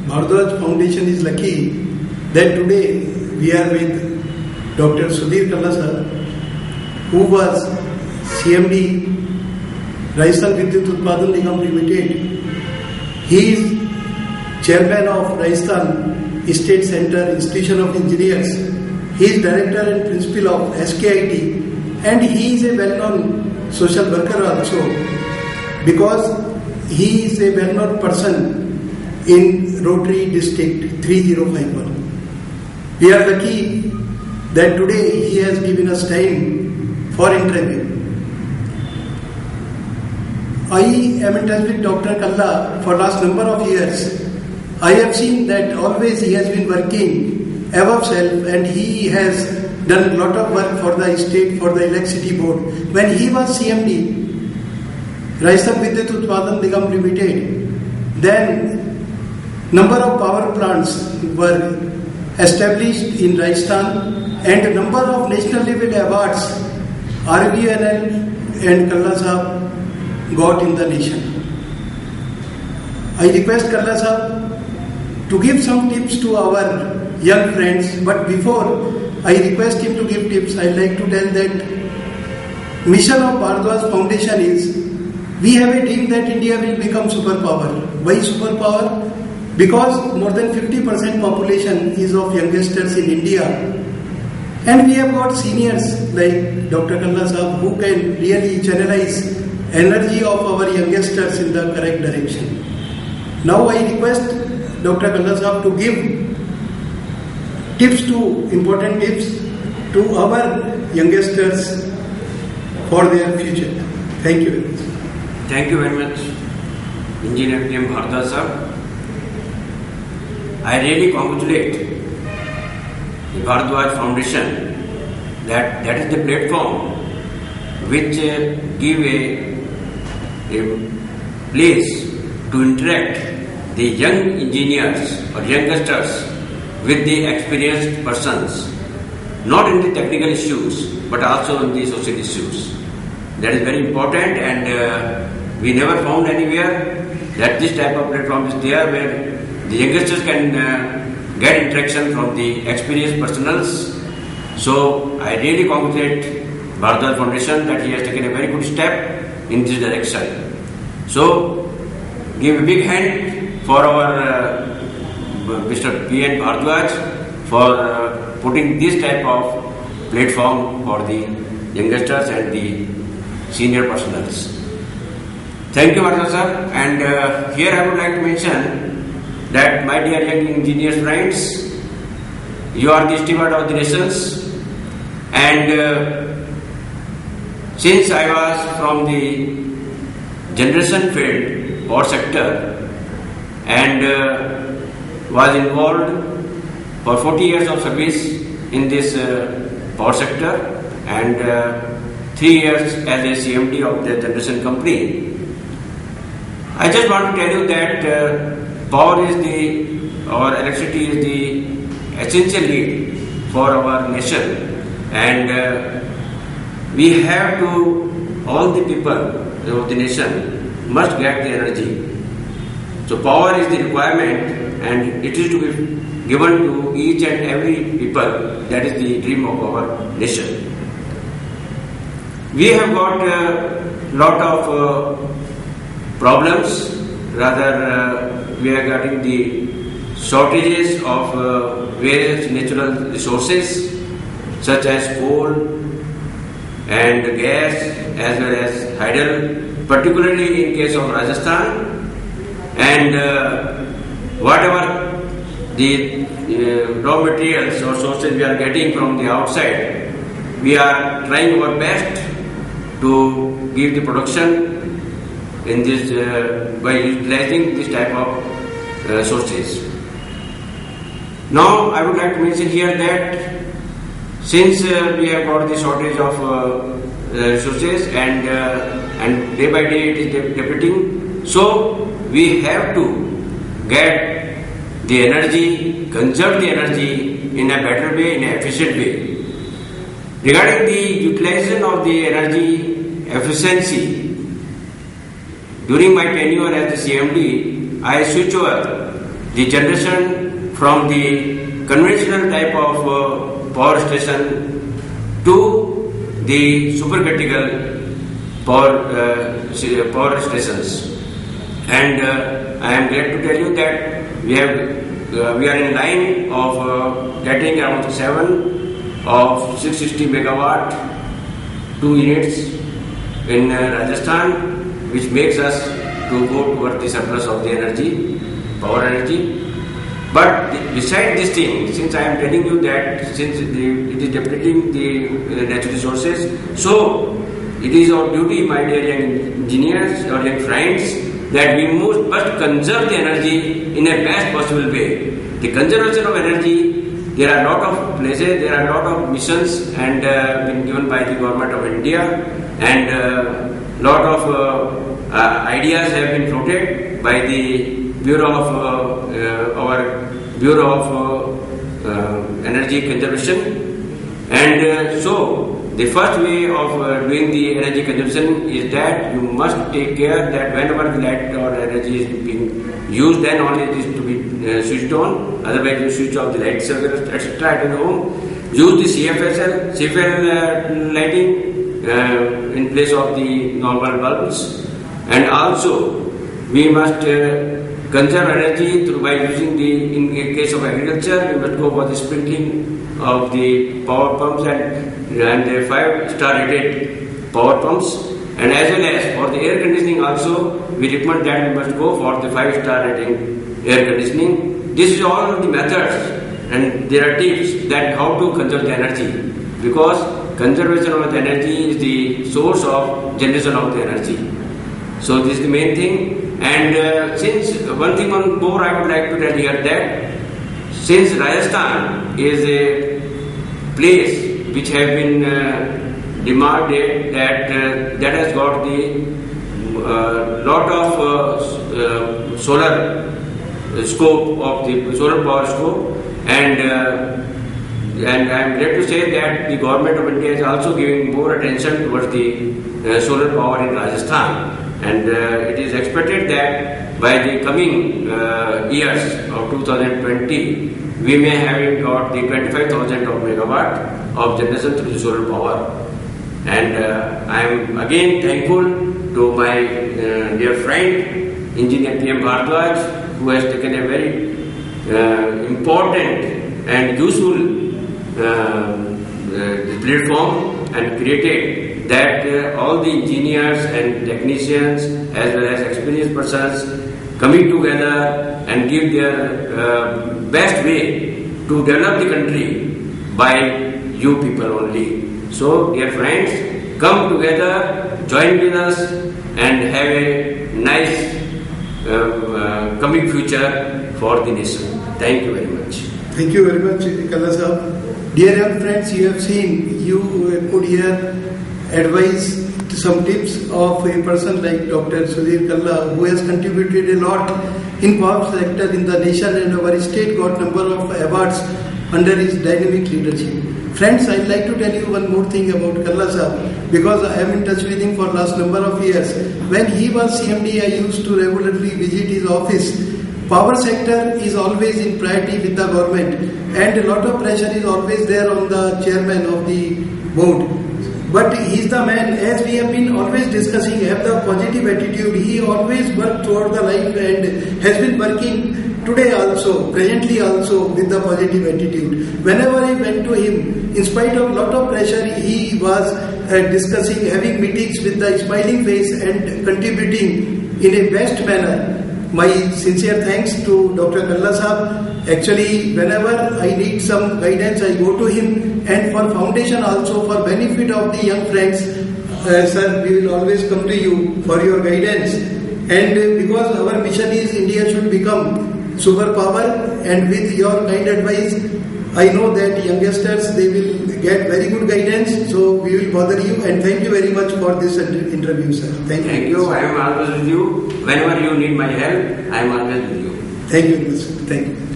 Bhardwaj Foundation is lucky that today we are with Dr. Sudhir Kalla sir, who was CMD Rajasthan Vidyut Utpadan Nigam Limited. He is chairman of Rajasthan State Center Institution of Engineers. He is director and principal of SKIT, and he is a well-known social worker also, because he is a well-known person in Rotary District 3051. We are lucky that today he has given us time for interview. I am in touch with Dr. Kalla for last number of years. I have seen that always he has been working above self, and he has done a lot of work for the state, for the electricity board. When he was CMD, Rajasthan Vidyut Utpadan Nigam Limited, then number of power plants were established in Rajasthan, and a number of national level awards RVNL and Kalla Sahab got in the nation. I request Kalla Sahab to give some tips to our young friends, but before I request him to give tips, I would like to tell that mission of Bhardwaj Foundation is, we have a dream that India will become superpower. Why superpower? Because more than 50% population is of youngsters in India, and we have got seniors like Dr. Kalla Sahab who can really channelize energy of our youngsters in the correct direction. Now I request Dr. Kalla Sahab to give important tips to our youngsters for their future. Thank you very much. Thank you very much, Engineer P.M. Bhardwaj sir. I really congratulate the Bhardwaj Foundation that is the platform which give a place to interact the young engineers or youngsters with the experienced persons, not in the technical issues but also in the social issues. That is very important, and we never found anywhere that this type of platform is there where the youngsters can get interaction from the experienced personals. So I really congratulate Bhardwaj Foundation that he has taken a very good step in this direction. So give a big hand for our Mr. P.N. Bhardwaj for putting this type of platform for the youngsters and the senior personals. Thank you, Bhardwaj sir. And here I would like to mention that, my dear young engineers friends, you are the steward of the nations, and since I was from the generation field, power sector, and was involved for 40 years of service in this power sector, and 3 years as a CMD of the generation company. I just want to tell you that power is or electricity is the essential need for our nation, and we have to, all the people of the nation must get the energy. So power is the requirement, and it is to be given to each and every people. That is the dream of our nation. We have got a lot of problems, rather we are getting the shortages of various natural resources such as coal and gas as well as hydel, particularly in case of Rajasthan, and whatever the raw materials or sources we are getting from the outside, we are trying our best to give the production in this by utilizing this type of sources. Now I would like to mention here that since we have got the shortage of resources, and day by day it is depleting, so we have to get the energy, conserve the energy in a better way, in an efficient way. Regarding the utilization of the energy efficiency, during my tenure as the CMD, I switch over the generation from the conventional type of power station to the supercritical power stations. And I am glad to tell you that we are in line of getting around 7 of 660 megawatt 2 units in Rajasthan, which makes us to go towards the surplus of the energy, power energy. But beside this thing, since I am telling you that since it is depleting the natural resources, so it is our duty, my dear young engineers or young friends, that we must conserve the energy in a best possible way. The conservation of energy, there are a lot of places, there are a lot of missions and been given by the government of India, and lot of ideas have been floated by the Bureau of our Bureau of Energy Conservation. And so the first way of doing the energy consumption is that you must take care that whenever the light or energy is being used, then only it is to be switched on. Otherwise, you switch off the light circuit, etc. at home. Use the CFL lighting in place of the normal bulbs. And also, we must conserve energy by using in case of agriculture, we must go for the sprinkling of the power pumps and the 5-star rated power pumps, and as well as for the air conditioning also, we recommend that we must go for the 5-star rating air conditioning. This is all the methods, and there are tips that how to conserve the energy, because conservation of the energy is the source of generation of the energy. So this is the main thing. And since one thing more I would like to tell here that since Rajasthan is a place which have been demanded that has got the lot of solar scope of the solar power scope, and I am glad to say that the government of India is also giving more attention towards the solar power in Rajasthan. And it is expected that by the coming years of 2020, we may have got the 25,000 of megawatt of generation through the solar power. And I am again thankful to my dear friend, Engineer P.M. Bharadwaj, who has taken a very important and useful platform and created that all the engineers and technicians as well as experienced persons coming together and give their best way to develop the country by you people only. So dear friends, come together, join with us and have a nice coming future for the nation. Thank you very much. Thank you very much, Kalla Sahab. Dear young friends, you have seen, you could hear advice, some tips of a person like Dr. Sudhir Kalla, who has contributed a lot in power sector in the nation, and our state got number of awards under his dynamic leadership. Friends, I'd like to tell you one more thing about Kalla Sahab, because I am in touch with him for last number of years. When he was CMD, I used to regularly visit his office. Power sector is always in priority with the government, and a lot of pressure is always there on the chairman of the board. But he is the man, as we have been always discussing, have the positive attitude. He always worked throughout the life and has been working today also, presently also with the positive attitude. Whenever I went to him, in spite of lot of pressure, he was discussing, having meetings with the smiling face and contributing in a best manner. My sincere thanks to Dr. Kalla Sahab. Actually, whenever I need some guidance, I go to him, and for foundation also, for benefit of the young friends, sir, we will always come to you for your guidance. And because our mission is India should become superpower, and with your kind advice, I know that youngsters, they will get very good guidance, so we will bother you, and thank you very much for this interview, sir. Thank you. I am always with you. Whenever you need my help, I am always with you. Thank you, sir. Thank you.